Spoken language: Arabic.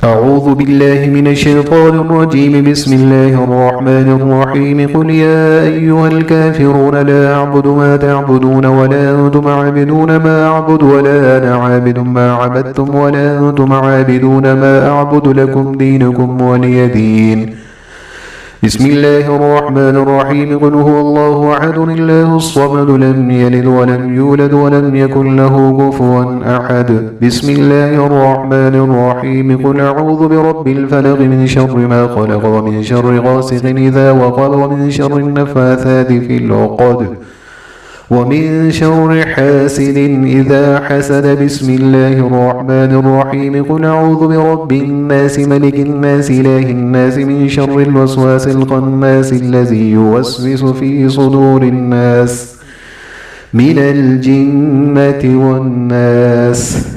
أعوذ بالله من الشيطان الرجيم. بسم الله الرحمن الرحيم. قل يا أيها الكافرون لا أعبد ما تعبدون ولا أنتم عابدون ما أعبد ولا أنا عابد ما عبدتم ولا أنتم عابدون ما أعبد لكم دينكم ولي دين. بسم الله الرحمن الرحيم. قل هو الله أحد الله الصمد لم يلد ولم يولد ولم يكن له كفوا أحد. بسم الله الرحمن الرحيم. قل أعوذ برب الفلق من شر ما خلق ومن شر غاسق إذا وقب ومن شر النفاثات في العقد ومن شر حاسد إذا حسد. بسم الله الرحمن الرحيم. قل أعوذ برب الناس ملك الناس إله الناس من شر الوسواس الخناس الذي يوسوس في صدور الناس من الجنة والناس.